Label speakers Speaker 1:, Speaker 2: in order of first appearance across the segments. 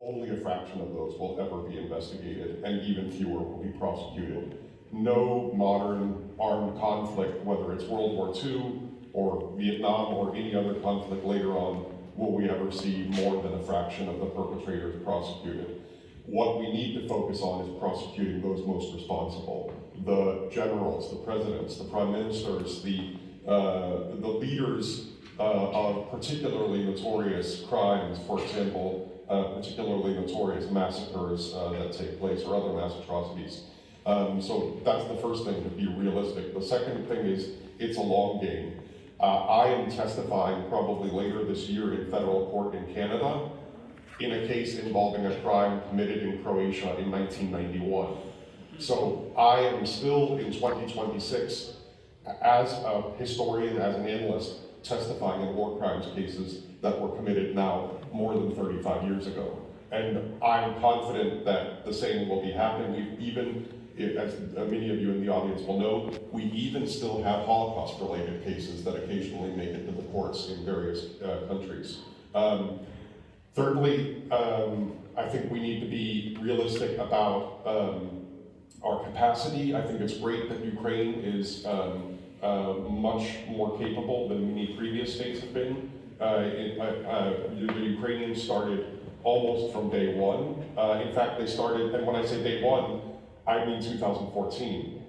Speaker 1: Only a fraction of those will ever be investigated, and even fewer will be prosecuted. No modern armed conflict, whether it's World War II or Vietnam or any other conflict later on, will we ever see more than a fraction of the perpetrators prosecuted. What we need to focus on is prosecuting those most responsible. The generals, the presidents, the prime ministers, the leaders of particularly notorious crimes, for example, particularly notorious massacres that take place or other mass atrocities. So that's the first thing, to be realistic. The second thing is, it's a long game. I am testifying probably later this year in federal court in Canada in a case involving a crime committed in Croatia in 1991. So I am still in 2026 as a historian, as an analyst, testifying in war crimes cases that were committed now more than 35 years ago. And I'm confident that the same will be happening. We've even, as many of you in the audience will know, we even still have Holocaust-related cases that occasionally make it to the courts in various countries. Thirdly, I think we need to be realistic about our capacity. I think it's great that Ukraine is much more capable than many previous states have been. The Ukrainians started almost from day one. In fact, they started, and when I say day one, I mean 2014.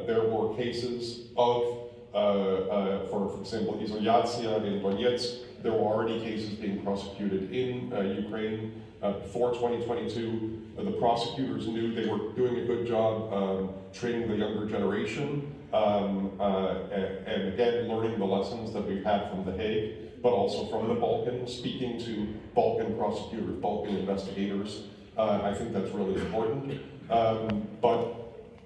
Speaker 1: There were cases of, for example, Izolyatsiya in Donetsk. There were already cases being prosecuted in Ukraine before 2022. The prosecutors knew they were doing a good job training the younger generation, and again, learning the lessons that we've had from The Hague, but also from the Balkans, speaking to Balkan prosecutors, Balkan investigators. I think that's really important. But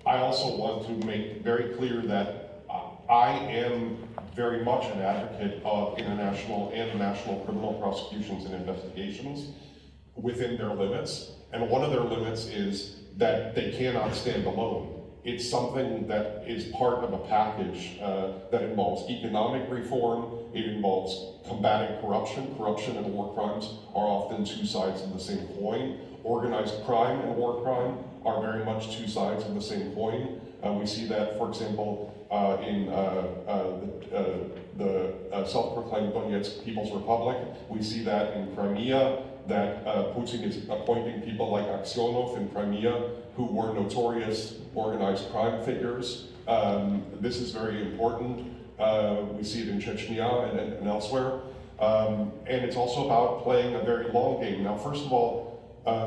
Speaker 1: I also want to make very clear that I am very much an advocate of international and national criminal prosecutions and investigations within their limits. And one of their limits is that they cannot stand alone. It's something that is part of a package that involves economic reform, it involves combating corruption. Corruption and war crimes are often two sides of the same coin. Organized crime and war crime are very much two sides of the same coin. We see that, for example, in the self-proclaimed Donetsk People's Republic. We see that in Crimea, that Putin is appointing people like Aksyonov in Crimea, who were notorious organized crime figures. This is very important. We see it in Chechnya and elsewhere. And it's also about playing a very long game. Now, first of all,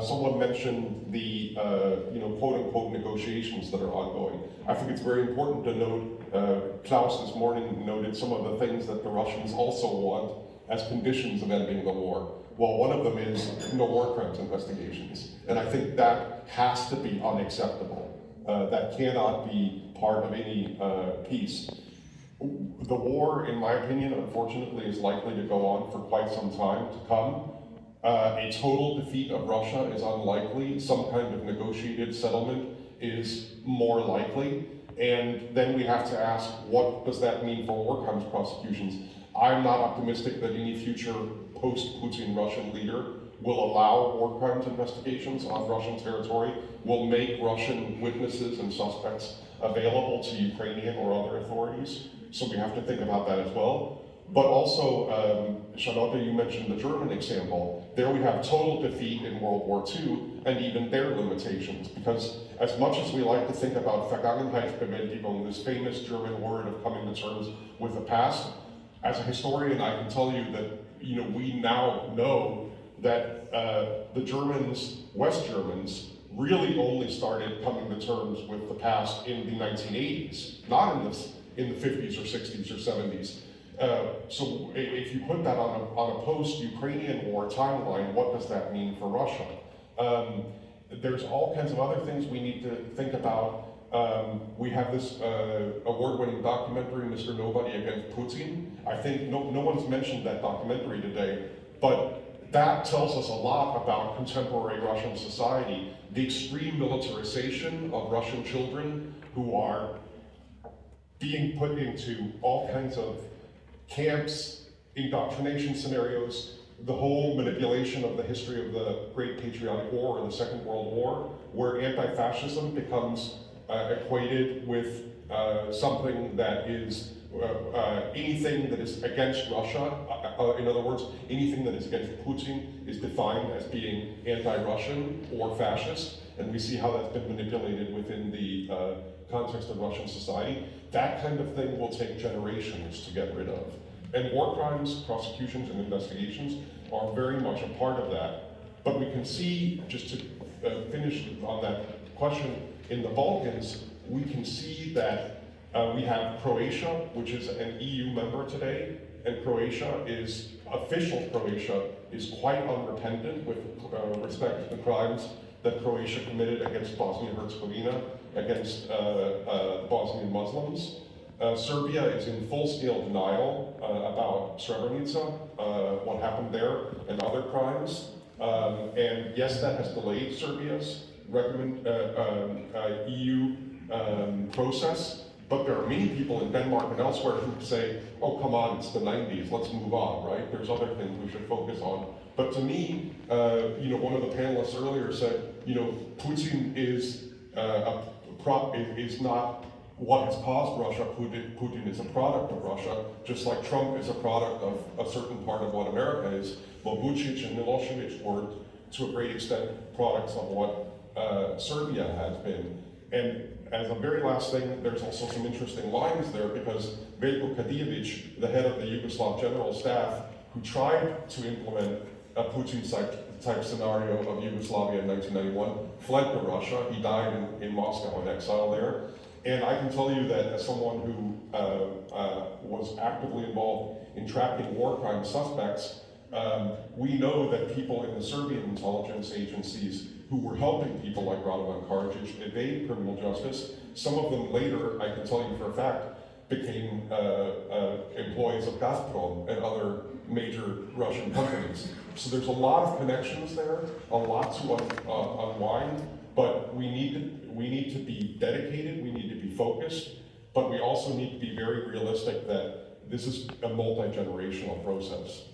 Speaker 1: someone mentioned the quote-unquote negotiations that are ongoing. I think it's very important to note, Klaus this morning noted some of the things that the Russians also want as conditions of ending the war. Well, one of them is no war crimes investigations. And I think that has to be unacceptable. That cannot be part of any peace. The war, in my opinion, unfortunately, is likely to go on for quite some time to come. A total defeat of Russia is unlikely. Some kind of negotiated settlement is more likely. And then we have to ask, what does that mean for war crimes prosecutions? I'm not optimistic that any future post-Putin Russian leader will allow war crimes investigations on Russian territory, will make Russian witnesses and suspects available to Ukrainian or other authorities. So we have to think about that as well. But also, Charlotte, you mentioned the German example. There we have total defeat in World War II and even their limitations, because as much as we like to think about Vergangenheitsbewältigung, this famous German word of coming to terms with the past, as a historian, I can tell you that we now know that the Germans, West Germans, really only started coming to terms with the past in the 1980s, not in the 50s or 60s or 70s. So if you put that on a post-Ukrainian war timeline, what does that mean for Russia? There's all kinds of other things we need to think about. We have this award-winning documentary, Mr. Nobody Against Putin. I think no one's mentioned that documentary today, but that tells us a lot about contemporary Russian society. The extreme militarization of Russian children who are being put into all kinds of camps, indoctrination scenarios, the whole manipulation of the history of the Great Patriotic War or the Second World War, where anti-fascism becomes equated with something that is anything that is against Russia. In other words, anything that is against Putin is defined as being anti-Russian or fascist, and we see how that's been manipulated within the context of Russian society. That kind of thing will take generations to get rid of. And war crimes, prosecutions, and investigations are very much a part of that. But we can see, just to finish on that question, in the Balkans, we can see that we have Croatia, which is an EU member today, and official Croatia is quite unrepentant with respect to the crimes that Croatia committed against Bosnia and Herzegovina, against Bosnian Muslims. Serbia is in full-scale denial about Srebrenica, what happened there, and other crimes. And yes, that has delayed Serbia's EU process, but there are many people in Denmark and elsewhere who say, oh, come on, it's the 90s, let's move on, right? There's other things we should focus on. But to me, one of the panelists earlier said, Putin is not what has caused Russia. Putin is a product of Russia, just like Trump is a product of a certain part of what America is. Well, Vučić and Milosevic were, to a great extent, products of what Serbia has been. And as a very last thing, there's also some interesting lines there, because Veljko Kadijević, the head of the Yugoslav General Staff, who tried to implement a Putin-type scenario of Yugoslavia in 1991, fled to Russia. He died in Moscow in exile there. And I can tell you that as someone who was actively involved in tracking war crime suspects, we know that people in the Serbian intelligence agencies who were helping people like Radovan Karadzic evade criminal justice, some of them later, I can tell you for a fact, became employees of Gazprom and other major Russian companies. So there's a lot of connections there, a lot to unwind, but we need to be dedicated, we need to be focused, but we also need to be very realistic that this is a multi-generational process.